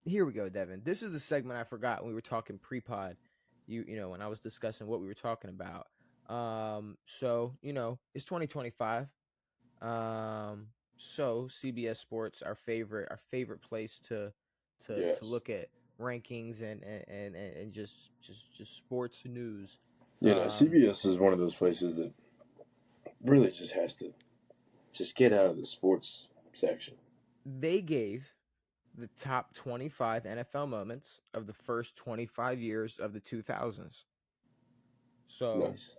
here we go, Devin. This is the segment I forgot when we were talking pre-pod. When I was discussing what we were talking about. So it's 2025. Um, so CBS Sports, our favorite place to Yes. look at rankings and just sports news. Um, CBS is one of those places that really just has to just get out of the sports section. they gave the top 25 NFL moments of the first 25 years of the 2000s. So, Nice.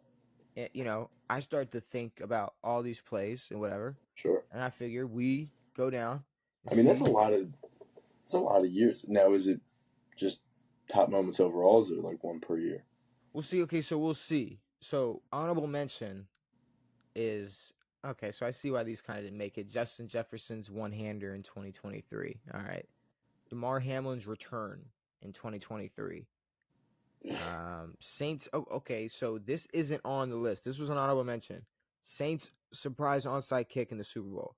I start to think about all these plays and whatever, Sure. and I figure we go down and I mean, see. that's a lot of years. Now, is it just top moments overall? Is it like one per year? We'll see. Okay, so we'll see. So honorable mention is okay. So I see why these kind of didn't make it. Justin Jefferson's one hander in 2023. All right. DeMar Hamlin's return in 2023. Saints. Oh, okay. So this isn't on the list. This was an honorable mention. Saints surprise onside kick in the Super Bowl.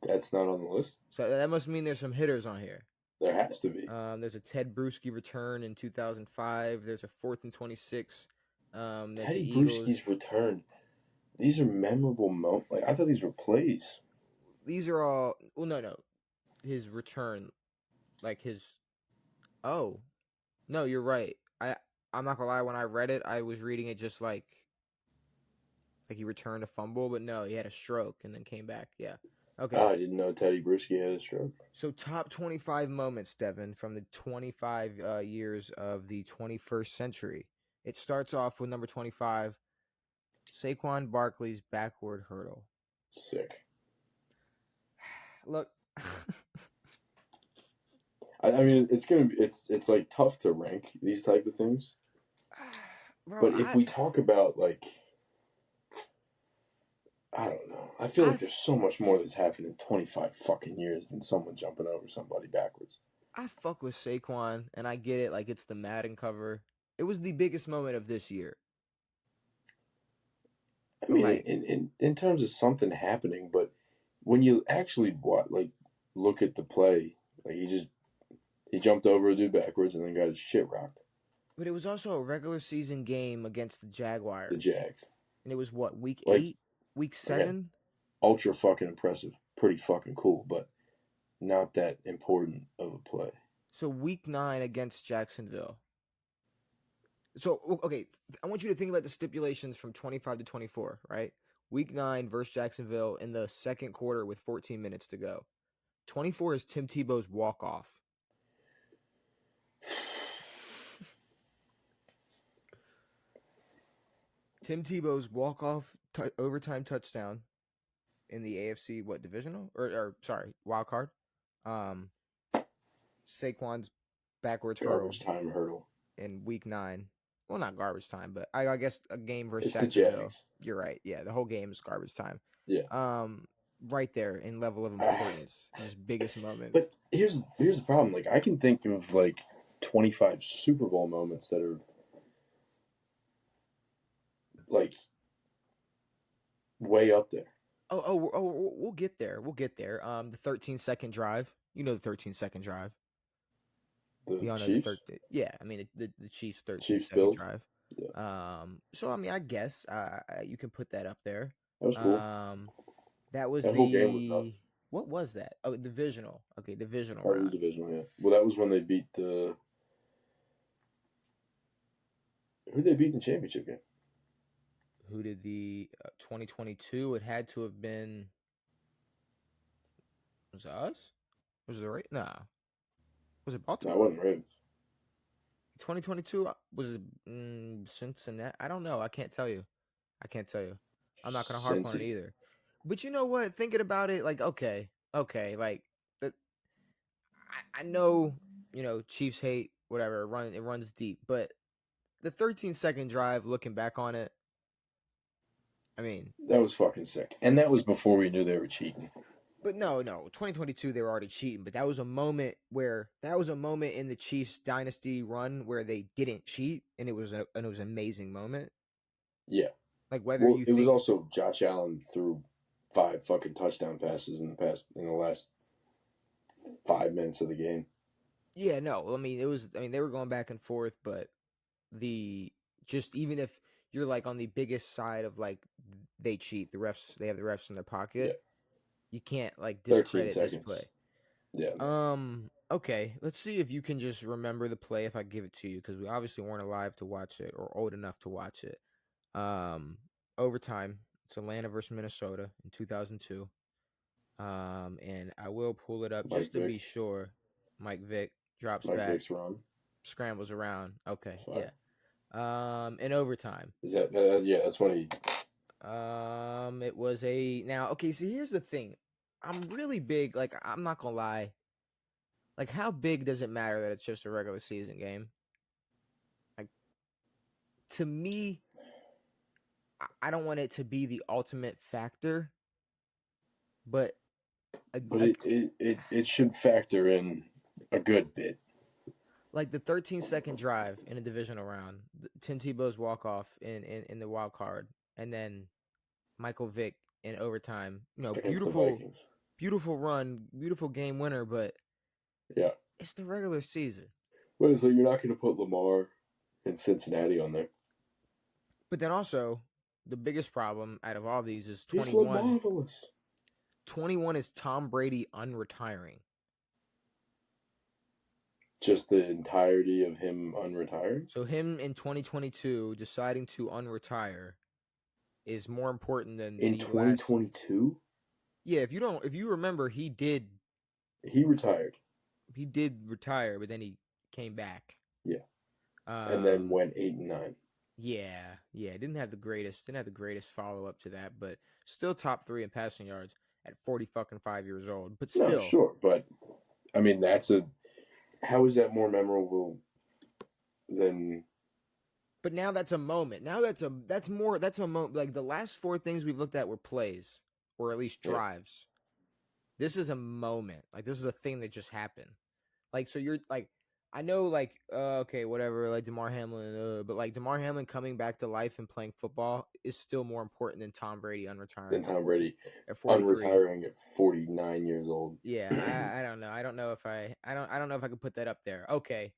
That's not on the list. So that must mean there's some hitters on here. There has to be. There's a Ted Bruschi return in 2005. There's a 4th and 26. That the Teddy Eagles. Bruschi's return. These are memorable moments. Like I thought these were plays. These are all. Well, no. His return, like his. Oh, no, you're right. I'm not gonna lie. When I read it, I was reading it just like he returned a fumble, but no, he had a stroke and then came back. Yeah. Okay. I didn't know Teddy Bruschi had a stroke. So top 25 moments, Devin, from the 25 years of the 21st century. It starts off with number 25, Saquon Barkley's backward hurdle. Sick. Look, I mean, it's like tough to rank these type of things. bro, But if we talk about like, I don't know. I feel like there's so much more that's happened in 25 fucking years than someone jumping over somebody backwards. I fuck with Saquon, and I get it. Like it's the Madden cover. It was the biggest moment of this year. I mean, Like, in terms of something happening, but when you actually look at the play, like he jumped over a dude backwards and then got his shit rocked. but it was also a regular season game against the Jaguars. The Jags. And it was what, week Like, 8, week again, 7? ultra fucking impressive, pretty fucking cool, but not that important of a play. So week 9 against Jacksonville. So okay, I want you to think about the stipulations from 25 to 24, right? Week 9 versus Jacksonville in the second quarter with 14 minutes to go. 24 is Tim Tebow's walk off. Tim Tebow's walk off overtime touchdown in the AFC divisional or sorry, wild card. Saquon's backwards Garbage time hurdle in week 9. Well, not garbage time, but I guess a game versus it's Jacksonville. The Jags. You're right. Yeah, the whole game is garbage time. Yeah. Right there in level of importance, just biggest moment. But here's the problem. Like I can think of like 25 Super Bowl moments that are like way up there. Oh, we'll get there. We'll get there. The 13-second drive. You know the 13-second drive. The Chiefs? Yeah, I mean the Chiefs 13-second drive. Yeah. So I mean I guess you can put that up there. That was cool. That was that whole game was nuts. What was that? Oh, divisional. Okay, divisional. That was the divisional, yeah. Well, that was when they beat the. Who did they beat in the championship game? Who did the 2022? It had to have been. Was it us? Was it right? Nah. Was it Baltimore? No, it wasn't Ravens. 2022 was it Cincinnati? I don't know. I can't tell you. I'm not gonna harp on it either. But you know what? Thinking about it, like okay, like I know Chiefs hate whatever it runs deep, but the 13-second drive, looking back on it, I mean that was fucking sick, and that was before we knew they were cheating. But no, 2022 they were already cheating. But that was a moment in the Chiefs dynasty run where they didn't cheat, and it was an amazing moment. Yeah, like whether you. It was also Josh Allen threw 5 fucking touchdown passes in the last 5 minutes of the game. Yeah, no, I mean they were going back and forth, but just even if you're like on the biggest side of like they cheat, they have the refs in their Yeah, pocket, you can't like 13 discredit this play. seconds. Yeah. Okay, let's see if you can just remember the play if I give it to you, because we obviously weren't alive to watch it or old enough to watch it. Overtime. It's Atlanta versus Minnesota in 2002. And I will pull it up Mike just to Vick. be sure. Mike Vick drops Mike back, Vick's run. scrambles around. Okay, Fire. yeah. In overtime. Is that yeah? That's when he. It was a now. Okay, see, here's the thing. I'm really big. Like, I'm not gonna lie. Like, how big does it matter that it's just a regular season game? Like, to me, I don't want it to be the ultimate factor, but But it should factor in a good bit. like the 13-second drive in a divisional round, Tim Tebow's walk off in the wild card, and then Michael Vick in overtime. Against the Vikings. Beautiful run, beautiful game winner, but yeah, it's the regular season. But so you're not going to put Lamar and Cincinnati on there. But then also, the biggest problem out of all these is 21. He's marvelous. 21 is Tom Brady unretiring. Just the entirety of him unretiring? So him in 2022 deciding to unretire is more important than in 2022. Yeah, if you remember, he retired. He did retire, but then he came back. Yeah, and then went 8-9. Yeah, didn't have the greatest follow up to that, but still top 3 in passing yards at 45 years old. But still, no, sure, but I mean how is that more memorable than? But now that's a moment. Now that's a moment. Like the last 4 things we've looked at were plays, or at least drives. Yeah. This is a moment. Like this is a thing that just happened. Like so, you're like, I know, like okay, whatever. Like DeMar Hamlin, but like DeMar Hamlin coming back to life and playing football is still more important than Tom Brady unretiring. Than Tom Brady unretiring at 49 years old. Yeah, I don't know. I don't know if I don't know if I could put that up there. Okay.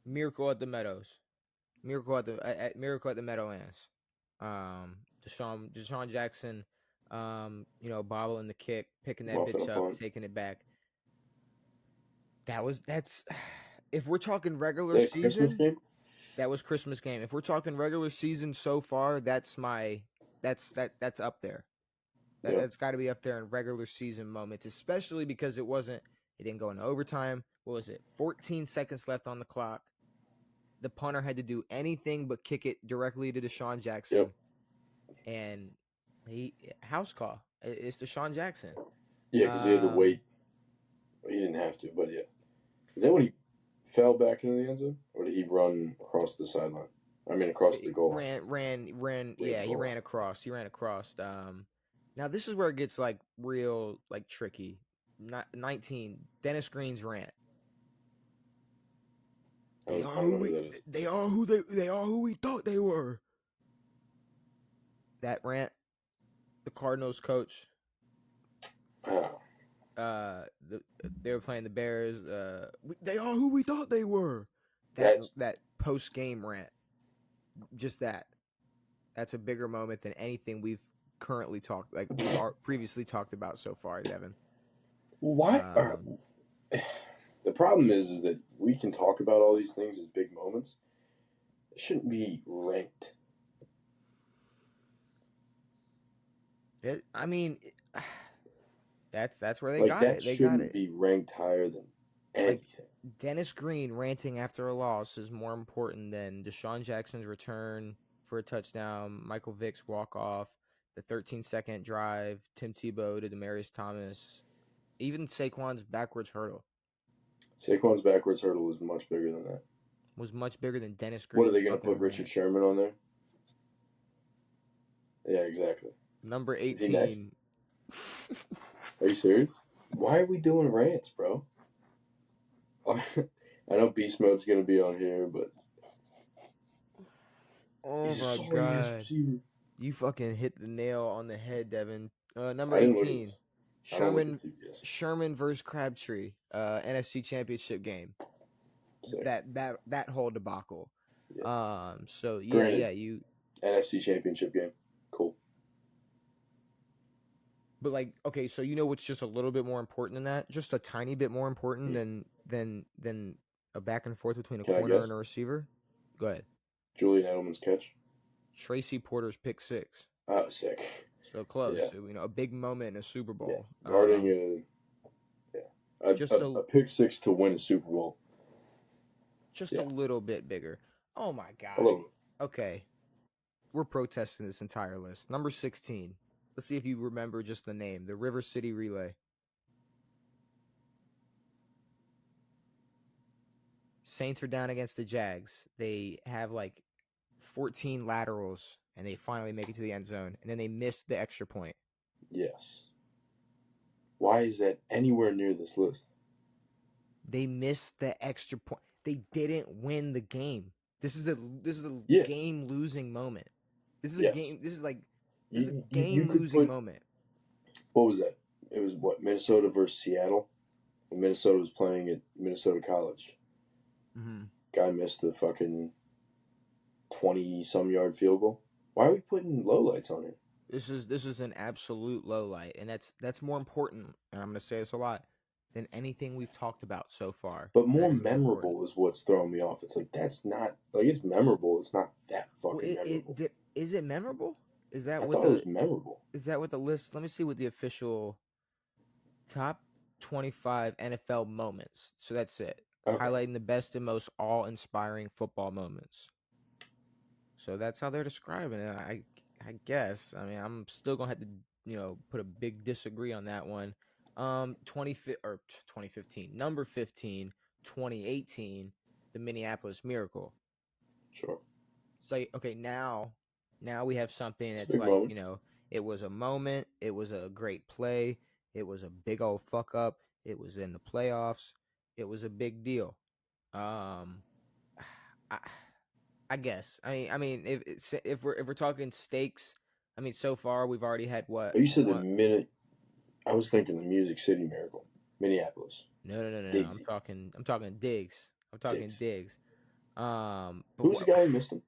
Miracle at the Meadows. Miracle at the Meadowlands. Deshaun Jackson, bobbling the kick, picking that bitch up, taking it back. That's if we're talking regular season. Christmas game? That was Christmas game. If we're talking regular season so far, that's up there. That's got to be up there in regular season moments, especially because it didn't go into overtime. What was it? 14 seconds left on the clock. The punter had to do anything but kick it directly to Deshaun Jackson. Yep. And house call. It's Deshaun Jackson. Yeah, because he had to wait. He didn't have to, but yeah. Is that when he fell back into the end zone? Or did he run across the sideline? I mean, across the goal line. He ran across. Now this is where it gets like real like tricky. 19, Dennis Green's rant. They are who we thought they were. That rant, the Cardinals coach. They were playing the Bears. They are who we thought they were. That post game rant, just that. That's a bigger moment than anything we've currently talked, like we've previously talked about so far, Devin. Why? The problem is that we can talk about all these things as big moments. It shouldn't be ranked. That's where they got it. They shouldn't be ranked higher than anything. Like, Dennis Green ranting after a loss is more important than Deshaun Jackson's return for a touchdown, Michael Vick's walk-off, the 13-second drive, Tim Tebow to Demaryius Thomas, even Saquon's backwards hurdle. Saquon's backwards hurdle was much bigger than that. Was much bigger than Dennis Green. What are they going to put Richard Sherman on there? Yeah, exactly. Number 18. Is he next? Are you serious? Why are we doing rants, bro? I know Beast Mode's going to be on here, but... Oh my God. You fucking hit the nail on the head, Devin. Number 18. Sherman versus Crabtree, NFC Championship game. Sick. That whole debacle. Yeah. So Granted, you NFC Championship game, cool. But like, okay, so you know what's just a little bit more important than that? Just a tiny bit more important than a back and forth between a corner and a receiver? Go ahead. Julian Edelman's catch. Tracy Porter's pick 6. Oh, sick. So close. Yeah. You know, a big moment in a Super Bowl. Yeah. Guarding a pick 6 to win a Super Bowl. Just a little bit bigger. Oh my God. A little bit. Okay. We're protesting this entire list. Number 16. Let's see if you remember just the name. The River City Relay. Saints are down against the Jags. They have like 14 laterals, and they finally make it to the end zone, and then they miss the extra point. Yes. Why is that anywhere near this list? They missed the extra point. They didn't win the game. This is a game losing moment. This is a game. This is like a game losing moment. What was that? It was what, Minnesota versus Seattle, and Minnesota was playing at Minnesota College. Mm-hmm. Guy missed a fucking 20-some yard field goal. Why are we putting lowlights on it? This is an absolute lowlight, and that's more important. And I'm gonna say this a lot, than anything we've talked about so far. But more memorable is what's throwing me off. It's like, that's not, like, it's memorable. It's not that fucking memorable. Is it memorable? Is that I thought it was memorable. Is that what the list? Let me see what the official top 25 NFL moments. So that's it. Okay. Highlighting the best and most awe-inspiring football moments. So that's how they're describing it. I guess. I mean, I'm still gonna have to, put a big disagree on that one. 2015, number 15, 2018, the Minneapolis Miracle. Sure. So okay, now we have something that's like moment. It was a moment. It was a great play. It was a big old fuck up. It was in the playoffs. It was a big deal. I guess. I mean, if we're talking stakes, I mean, so far we've already had what? You said I was thinking the Music City Miracle, Minneapolis. No. I'm talking Diggs. I'm talking Diggs. Who was the guy who missed him?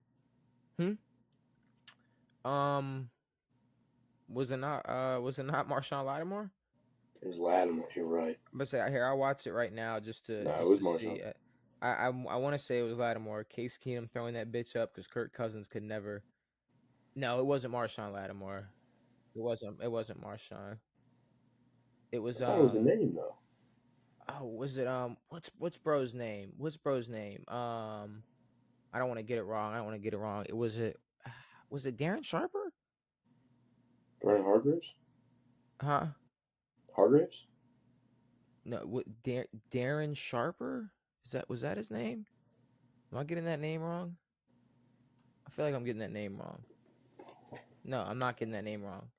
Was it not Marshawn Lattimore? It was Lattimore. You're right. But say here, I'll watch it right now just to. No, it was Marshawn. See. I want to say it was Lattimore. Case Keenum throwing that bitch up because Kirk Cousins could never. No, it wasn't Marshawn Lattimore. It wasn't Marshawn. It was. I thought it was a name though. Oh, was it what's bro's name? What's bro's name? I don't want to get it wrong. Was it Darren Sharper? Brian Hargraves? Huh? Hargraves? No, what Darren Sharper? Was that his name? Am I getting that name wrong? I feel like I'm getting that name wrong. No, I'm not getting that name wrong.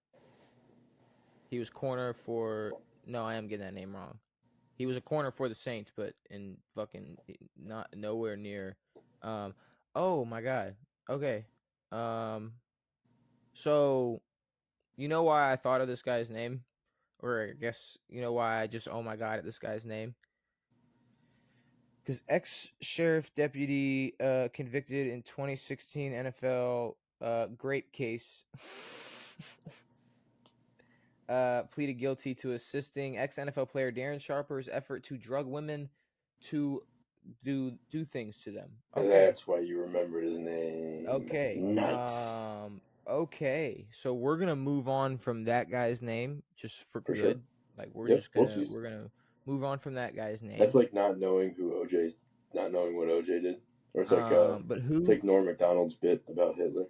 He was corner for. No, I am getting that name wrong. He was a corner for the Saints, but in fucking nowhere near. Oh my God. Okay. So, you know why I thought of this guy's name, or I guess you know why I just oh my God at this guy's name. Because ex-sheriff deputy convicted in 2016 NFL grape case pleaded guilty to assisting ex-NFL player Darren Sharper's effort to drug women to do things to them. Okay. That's why you remembered his name. Okay. Nice. Okay. So we're gonna move on from that guy's name just for good. Sure. Like we're gonna move on from that guy's name. That's like not knowing what OJ did. Or it's like but who? It's like Norm Macdonald's bit about Hitler.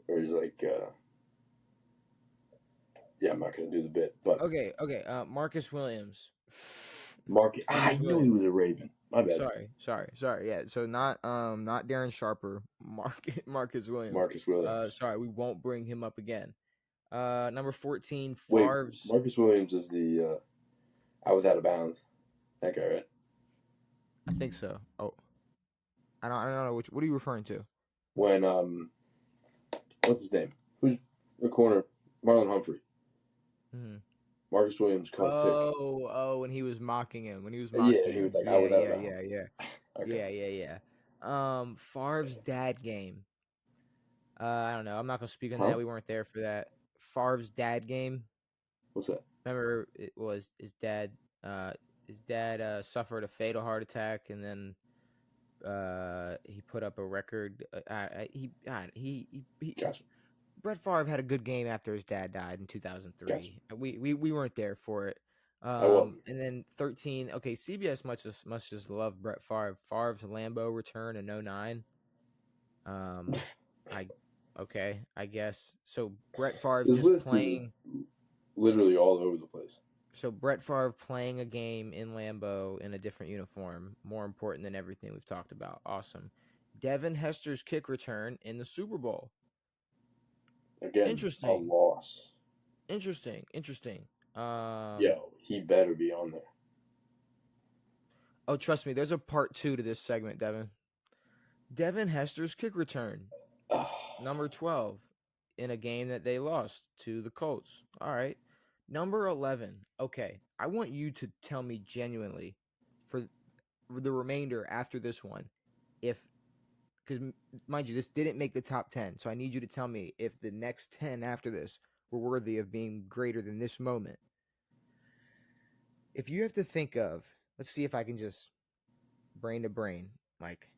Where he's like yeah, I'm not gonna do the bit, but okay. Marcus Williams. I knew he was a Raven. My bad. Sorry. Yeah. So not Darren Sharper. Marcus Williams. Marcus Williams. Sorry, we won't bring him up again. Number 14. Favre's. Wait, Marcus Williams is the Out Without a Bounds. That guy, right? I think so. Oh, I don't know what are you referring to? When what's his name? Who's the corner? Marlon Humphrey. Mm-hmm. Marcus Williams caught a pick. When he was mocking him. Yeah, he was like, I was out of bounds. Yeah. Favre's dad game. I don't know. I'm not gonna speak on that. We weren't there for that. Favre's dad game. What's that? Remember, it was his dad. His dad suffered a fatal heart attack, and then he put up a record. Gotcha. Brett Favre had a good game after his dad died in 2003. Gotcha. We weren't there for it. And then 13. Okay, CBS must just love Brett Favre. Favre's Lambeau return in 09. I guess. So Brett Favre just playing literally all over the place. So Brett Favre playing a game in Lambeau in a different uniform, more important than everything we've talked about. Awesome. Devin Hester's kick return in the Super Bowl. Again, interesting. A loss. Interesting. Yo, he better be on there. Oh, trust me, there's a part 2 to this segment, Devin. Devin Hester's kick return. Number 12 in a game that they lost to the Colts. All right. Number 11. Okay, I want you to tell me genuinely for the remainder after this one, because mind you, this didn't make the top 10, so I need you to tell me if the next 10 after this were worthy of being greater than this moment. If you have to think of, let's see if I can just brain to brain, like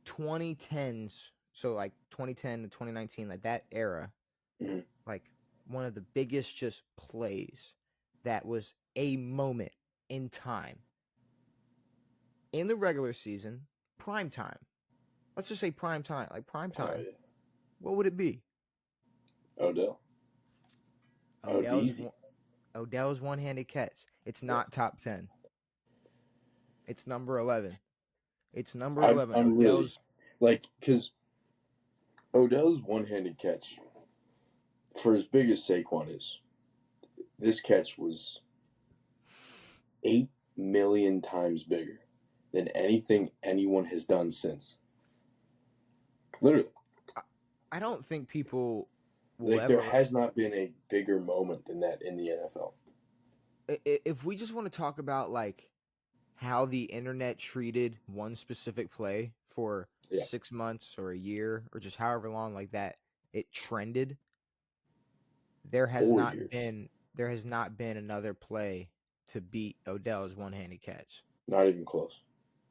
2010s, so like 2010 to 2019, like that era, like one of the biggest just plays that was a moment in time in the regular season, prime time. Let's just say prime time, like prime time. Oh, yeah. What would it be? Odell's one-handed catch. It's not top 10. It's number 11. It's number 11. I'm Odell's really, because Odell's one-handed catch, for as big as Saquon is, this catch was 8 million times bigger than anything anyone has done since. Literally. I don't think people there has not been a bigger moment than that in the NFL. If we just want to talk about like how the internet treated one specific play for 6 months or a year or just however long like that it trended, there has not been another play to beat Odell's one-handed catch. Not even close.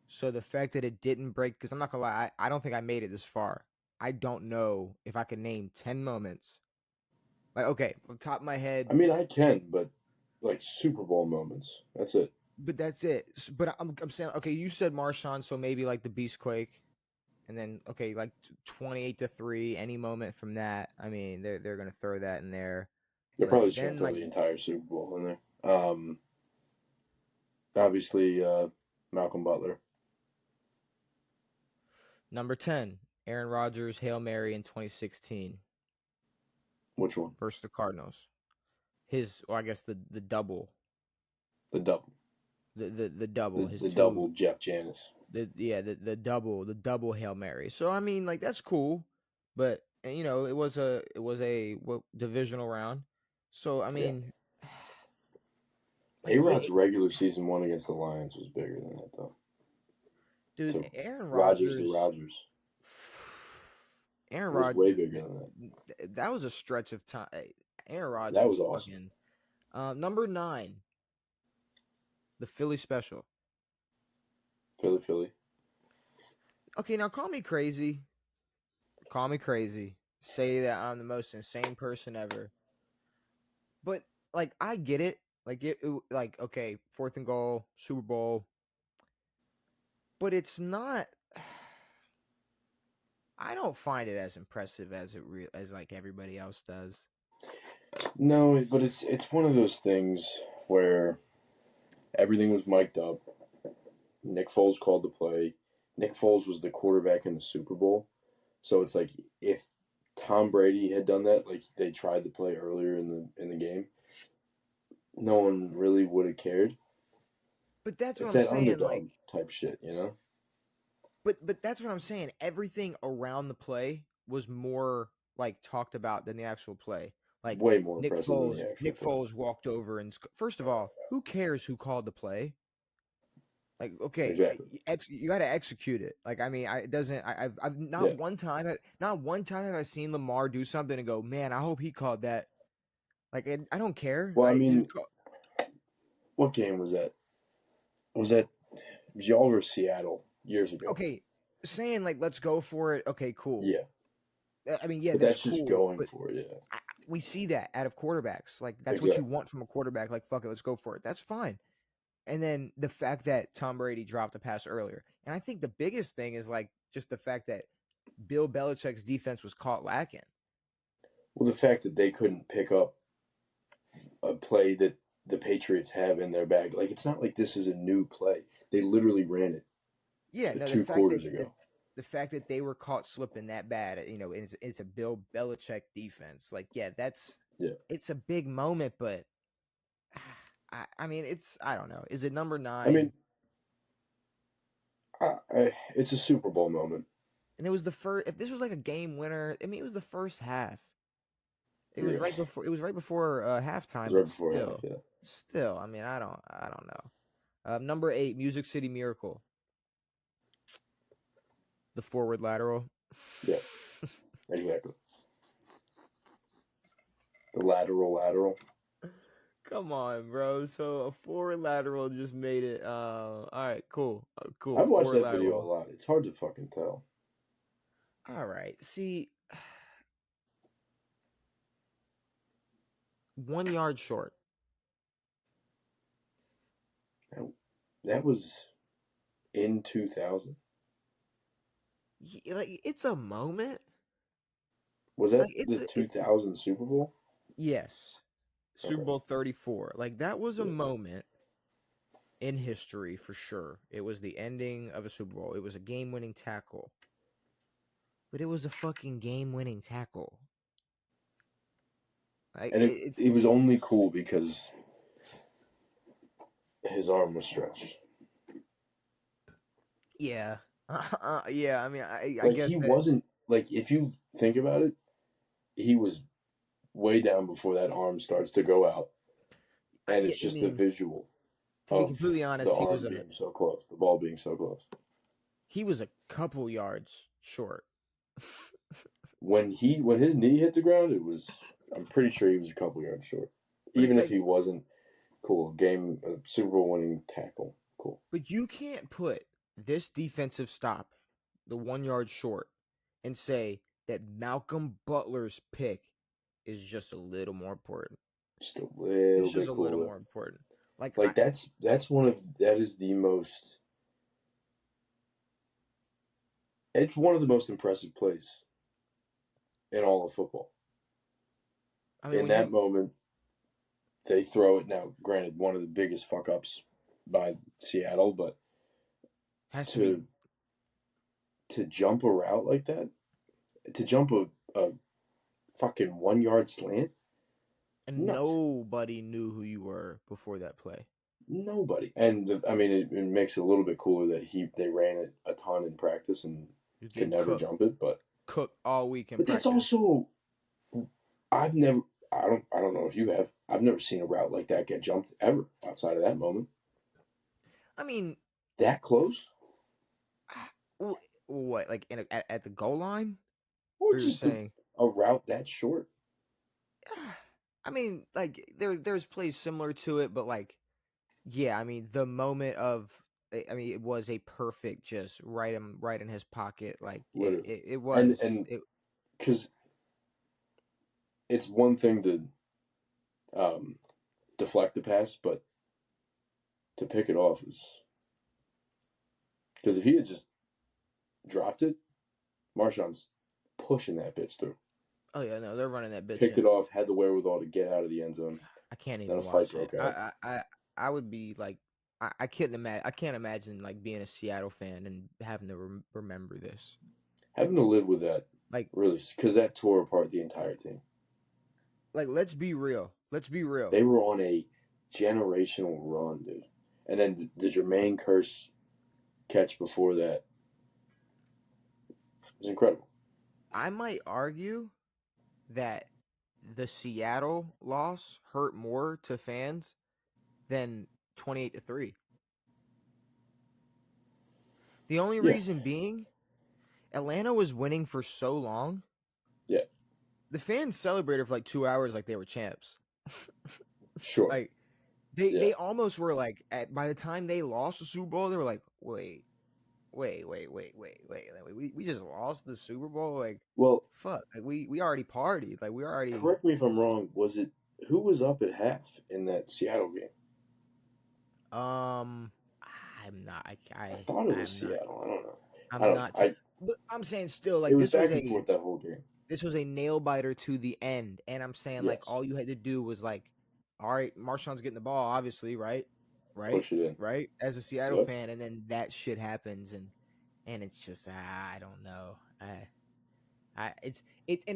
So the fact that it didn't break, because I'm not gonna lie, I don't think I made it this far. I don't know if I can name 10 moments. Like, okay, from the top of my head. I mean, I can, but like Super Bowl moments. That's it. But that's it. But I'm saying, okay, you said Marshawn, so maybe like the Beastquake. And then, okay, like 28-3, any moment from that. I mean, they're going to throw that in there. They're probably just going to throw the entire Super Bowl in there. Obviously, Malcolm Butler. Number 10, Aaron Rodgers, Hail Mary in 2016. Which one? Versus the Cardinals. I guess the double. The double. The double. The double Jeff Janis. The double Hail Mary. So I mean, like, that's cool, but you know, it was a divisional round. So I mean, A-Rod's regular season one against the Lions was bigger than that, though. Dude, Aaron Rodgers to Rodgers. Aaron Rodgers was way bigger than that. That was a stretch of time. Aaron Rodgers. That was awesome. Number 9, the Philly special. Philly. Okay, now call me crazy. Call me crazy. Say that I'm the most insane person ever. But like, I get it. Like like, okay, 4th and goal, Super Bowl. But it's not. I don't find it as impressive as as like everybody else does. No, but it's one of those things where everything was mic'd up. Nick Foles called the play. Nick Foles was the quarterback in the Super Bowl. So it's like if Tom Brady had done that, like they tried to play earlier in the game, no one really would have cared. But that's what I'm saying, like type shit, you know? But that's what I'm saying. Everything around the play was more like talked about than the actual play. Like way more impressive than the actual Nick play. Foles walked over and first of all, who cares who called the play? Like, okay, Exactly. you got to execute it. Like, I mean, it doesn't. I've Yeah. not one time have I seen Lamar do something and go, man, I hope he called that. Like, I don't care. Well, I I mean, what game was that? Was that y'all versus Seattle years ago? okay, saying like let's go for it. Okay, cool. Yeah. I mean, yeah, But that's that's just cool. going But for it. Yeah. we see that out of quarterbacks. Like, that's what you Exactly. want from a quarterback. Like, fuck it, let's go for it. That's fine. And then the fact that Tom Brady dropped a pass earlier, and I think the biggest thing is like just the fact that Bill Belichick's defense was caught lacking. Well, the fact that they couldn't pick up a play that the Patriots have in their bag, like it's not like this is a new play. They literally ran it Yeah, no, two quarters ago. the fact that they were caught slipping that bad, you know, it's a Bill Belichick defense. Like, yeah, Yeah. it's a big moment, but I mean, I don't know. Is it number I 9? mean, it's a Super Bowl moment. And it was the first. If this was like a game winner, I mean, it was the first half. It was Yeah. right before. It was right before It was halftime, right but before half. Yeah. still. I mean, I don't know. Number 8, Music City Miracle, the forward lateral. Yeah. Exactly. The lateral. Come on, bro. So a forward lateral just made it. All right, cool, cool. I've watched Forward that video a lateral. lot. It's hard to fucking tell. All right. See, 1 yard short. That was in 2000. Like, it's a moment. Was that Like, it's the a, it. 2000 Super Bowl? Yes, Super Okay. Bowl 34. Like, that was a Yeah. moment in history for sure. It was the ending of a Super Bowl. It was a game-winning tackle. But it was a fucking game-winning tackle. Like, And it's it was only cool because his arm was stretched. yeah. Yeah, I mean, I Like guess he that wasn't like if you think about it, he was way down before that arm starts to go out, and yeah, it's I just the mean, visual to be of completely the honest, arm being so close, the ball being so close. he was a couple yards short. When his knee hit the ground, it was I'm pretty sure he was a couple yards short. But it's Even if like, he wasn't, cool. Super Bowl winning tackle. Cool. but you can't put this defensive stop, the 1 yard short, and say that Malcolm Butler's pick is just a little more important. Just a It's little just bit a little cooler. more important. Like, Like that is the most it's one of the most impressive plays in all of football. I mean, In when that you moment, they throw it. Now, granted, one of the biggest fuck ups by Seattle, but has to be, to jump a route like that, to jump a fucking 1 yard slant, it's and nuts. nobody knew who you were before that play. Nobody, and I mean, it makes it a little bit cooler that they ran it a ton in practice and You could get never jump it, cooked all week in but that's practice. also I've never I don't know if you have. I've never seen a route like that get jumped ever outside of that moment. I mean, That close? what, like at the goal line? Or Or you're just saying? a route that short? I mean, like there's plays similar to it, but like, yeah, I mean the moment of, I mean, it was a perfect just right in his pocket. Like Literally. it And was it. because it's one thing to um, deflect the pass, but to pick it off is because if he had just dropped it, Marshawn's pushing that bitch through. Oh yeah, no, they're running that bitch Picked in. it off, had the wherewithal to get out of the end zone. I can't Then a even fight watch it. broke out. I would be like, I can't imagine. I can't imagine like being a Seattle fan and having to remember this. Having to live with that, Like, really, because that tore apart the entire team. let's be real. Let's be real. They were on a generational run, dude. And then the Jermaine Curse catch before that was incredible. I might argue that the Seattle loss hurt more to fans than 28-3. The only Yeah, reason being Atlanta was winning for so long. yeah, The fans celebrated for like 2 hours like they were champs. sure. Like they Yeah. they almost were like by the time they lost the Super Bowl, they were like, wait. We just lost the Super Bowl. Like, Well, fuck. Like we already partied. Like we already. correct me if I'm wrong. Was it who was up at half in that Seattle game? Um, I'm not. I thought it was I'm not. Seattle. I don't know. I I'm don't. not. I But I'm saying still, It like was back and forth that whole game. this was a nail biter to the end, and I'm saying like Yes, all you had to do was like, all right, Marshawn's getting the ball, obviously, right, right, push it in. right, as a Seattle Yep. fan, and then that shit happens, and it's just I don't know, and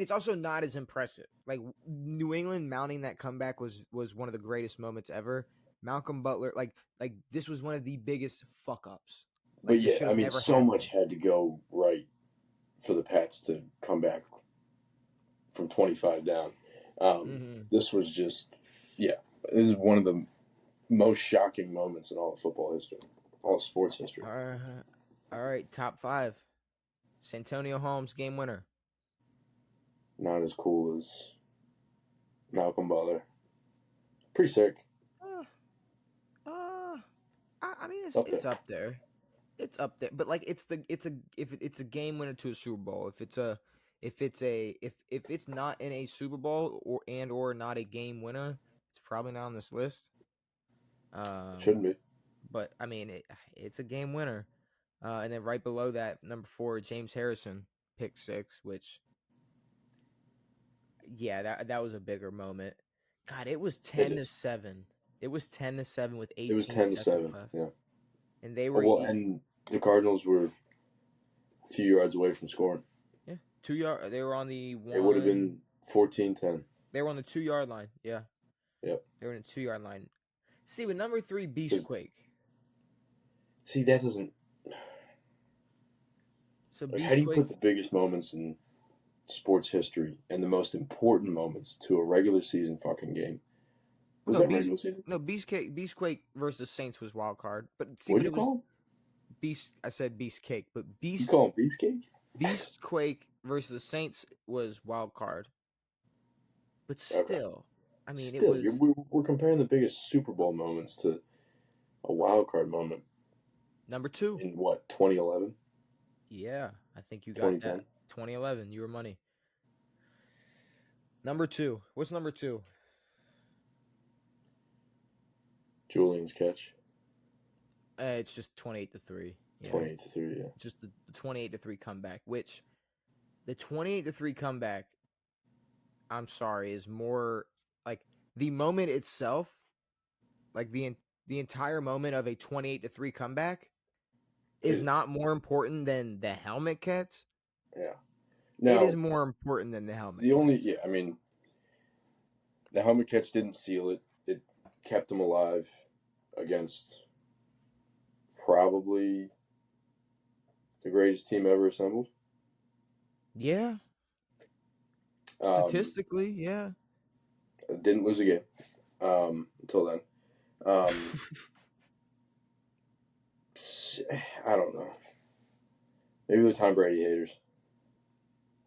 it's also not as impressive. Like New England mounting that comeback was one of the greatest moments ever. Malcolm Butler, like this was one of the biggest fuck ups. But Like this yeah, should I have mean, never so much happened. had to go right for the Pats to come back from 25 down. Mm-hmm. This was just, yeah, this is one of the most shocking moments in all of football history, all of sports history. All right, top five. Santonio Holmes, game winner. Not as cool as Malcolm Butler. Pretty sick. Uh, uh, I mean, Up there. it's up there. It's up there, but like it's a game winner to a Super Bowl. If it's not in a Super Bowl or not a game winner, it's probably not on this list. Um, Shouldn't be. but I mean, it's a game winner. And then right below that, number 4, James Harrison, pick 6, which yeah, that was a bigger moment. God, it was It 10 to is. 7. It was 10 to 7 with It was 18 10 to seconds 7. left, Yeah. and they Oh, were well, and the Cardinals were a few yards away from scoring. yeah 2 yard. They were on the It would have one. been 14-10. They were on the 2 yard line. Yeah, Yep. they were in the 2 yard line. See, with number 3, Because, Beastquake. see, that doesn't. So Like, how do you Beastquake. put the biggest moments in sports history and the most important moments to a regular season fucking game? Was No that Beast. regular season? No Beastquake versus Saints was wild card. But see, What'd but you it was call him? Beast. I said Beastcake, but You call him Beefcake? Beastquake versus the Saints was wild card. But Okay. still, I mean, it Still, was we're comparing the biggest Super Bowl moments to a wild card moment number 2. in what, 2011, Yeah, I think you got that. 2010? 2011, you were money. Number 2. What's number 2? Julian's catch, It's just 28-3. Yeah, 28-3. Yeah. just the 28-3 comeback. Which the 28-3 comeback, I'm sorry, is more like the moment itself, like the entire moment of a 28-3 comeback It is is. not more important than the helmet catch. Yeah. It is Now, more important than the helmet the only, catch. yeah, I mean, the helmet catch didn't seal it. It kept him alive against probably the greatest team ever assembled. Yeah, Um, statistically, yeah. didn't lose a game until then. Um, I don't know. Maybe the Tom Brady haters.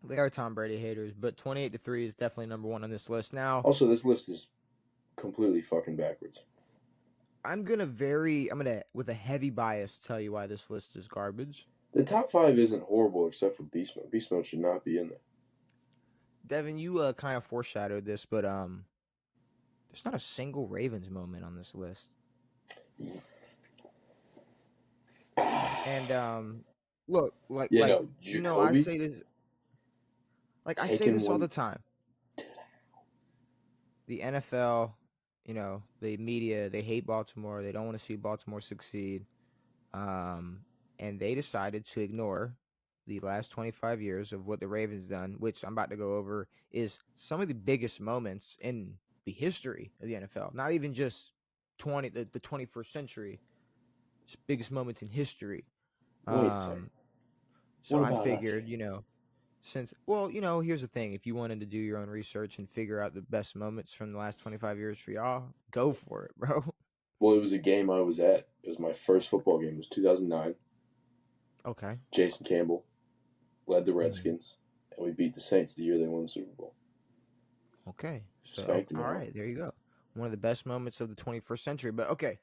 They are Tom Brady haters, but 28-3 is definitely number 1 on this list. Now, Also, this list is completely fucking backwards. I'm gonna with a heavy bias tell you why this list is garbage. The top 5 isn't horrible except for Beast Mode. Beast Mode should not be in there. Devin, you kind of foreshadowed this, but there's not a single Ravens moment on this list. And look, You like know, I Jacoby say this, like I say taking this all one. the time. The NFL, the media, they hate Baltimore. They don't want to see Baltimore succeed. Um, and they decided to ignore the last 25 years of what the Ravens done, which I'm about to go over, is some of the biggest moments in the history of the NFL. Not even just the 21st century. It's biggest moments in history. Wait a second. So What I about us? figured, since well, here's the thing: if you wanted to do your own research and figure out the best moments from the last 25 years for y'all, go for it, bro. Well, it was a game I was at. It was my first football game. It was 2009. Okay. Jason Campbell led the Hmm. Redskins, and we beat the Saints the year they won the Super Bowl. Okay. So, Spanked them all out. right, there you go. One of the best moments of the 21st century. But okay,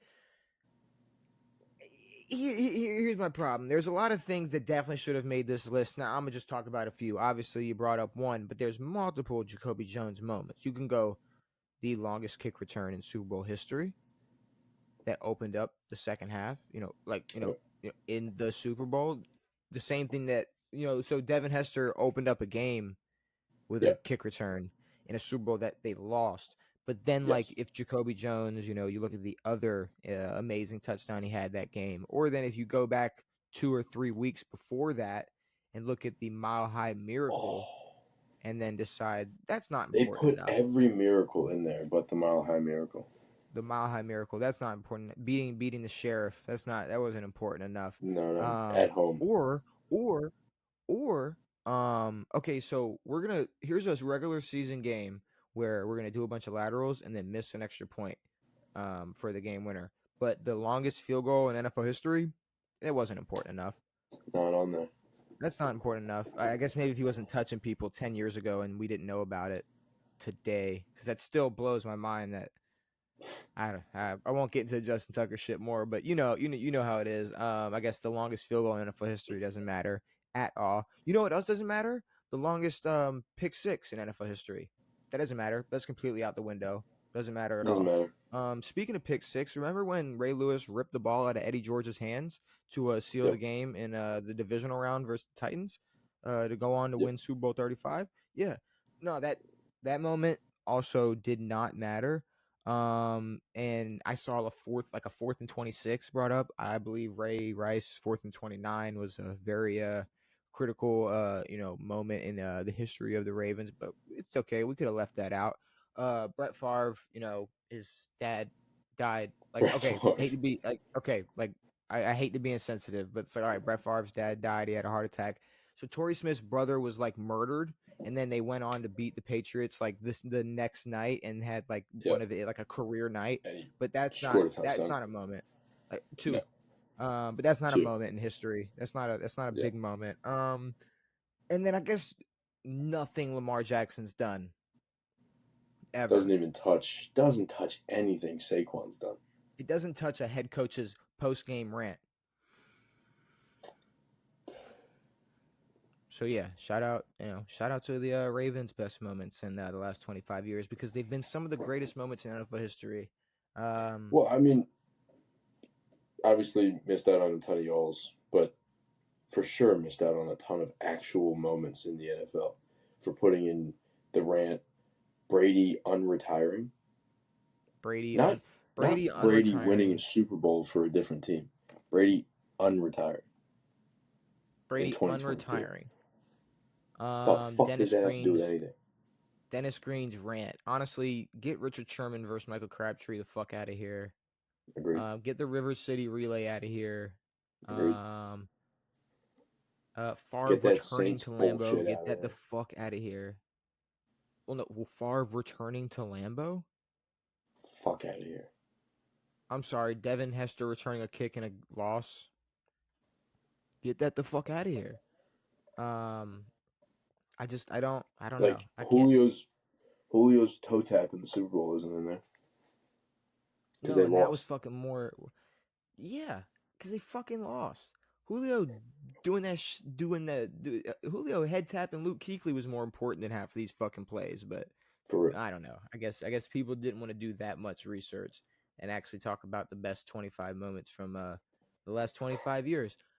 here's my problem. There's a lot of things that definitely should have made this list. Now I'm gonna just talk about a few. Obviously, you brought up one, but there's multiple Jacoby Jones moments. You can go the longest kick return in Super Bowl history that opened up the second half. In the Super Bowl, the same thing that So Devin Hester opened up a game with a Yep. kick return in a Super Bowl that they lost. But then, Yes. like, if Jacoby Jones, you look at the other amazing touchdown he had that game, or then if you go back 2 or 3 weeks before that and look at the Mile High Miracle, Oh, and then decide that's not they important put enough. every miracle in there, but the Mile High Miracle. The Mile High Miracle, that's not important. Beating the sheriff, that wasn't important enough. No, no, Um, at home. or or or okay, so here's a regular season game where we're gonna do a bunch of laterals and then miss an extra point for the game winner. But the longest field goal in NFL history, it wasn't important enough. Not on there. That's not important enough. I guess maybe if he wasn't touching people 10 years ago and we didn't know about it today, because that still blows my mind that I won't get into Justin Tucker shit more, but you know how it is. I guess the longest field goal in NFL history doesn't matter at all. You know what else doesn't matter? The longest pick six in NFL history. That doesn't matter. That's completely out the window. Doesn't matter at Doesn't all. matter. Speaking of pick six, remember when Ray Lewis ripped the ball out of Eddie George's hands to seal the Yep. game in the divisional round versus the Titans to go on to Yep. win Super Bowl 35? Yeah. No, that moment also did not matter. And I saw a fourth and 26 brought up. I believe Ray Rice fourth and 29 was a very critical moment in the history of the Ravens, but it's okay. We could have left that out. Brett Favre, his dad died. Like, Brett okay, Favre. hate to be like, okay, like I hate to be insensitive, but it's like, all right, Brett Favre's dad died. He had a heart attack. So Torrey Smith's brother was like murdered, and then they went on to beat the Patriots like this the next night and had like one Yep. of it like a career night. And he But that's not scored a that's touchdown. not a moment. Like No. two. But that's not a Two. moment in history. That's not a Yeah. big moment. And then I guess nothing Lamar Jackson's done Doesn't ever. even touch. Doesn't touch anything Saquon's done. It doesn't touch a head coach's post game rant. So yeah, shout out to the Ravens' best moments in the last 25 years because they've been some of the greatest moments in NFL history. Um, Well, I mean, obviously missed out on a ton of y'alls, but for sure missed out on a ton of actual moments in the NFL for putting in the rant. Brady unretiring, Brady not un not Brady Brady winning a unretiring. Super Bowl for a different team. Brady unretiring in Brady 2022. unretiring. The fuck does Dennis that have to do with Green's anything? Dennis Green's rant. Honestly, get Richard Sherman versus Michael Crabtree the fuck out of here. Agreed. Get the River City relay out of here. Agreed. Um, Favre Get that returning Saints to Lambeau. bullshit Get out of that the there. fuck out of here. Well, no, Favre returning to Lambeau. Fuck out of here. I'm sorry, Devin Hester returning a kick and a loss. Get that the fuck out of here. Um, I don't Like know. I can't. Julio's toe tap in the Super Bowl isn't in there because No, they and that was lost fucking more. Yeah, because they fucking lost. Julio doing that, Julio head tapping Luke Kuechly was more important than half of these fucking plays. But for real. I don't know. I guess people didn't want to do that much research and actually talk about the best 25 moments from the last 25 years.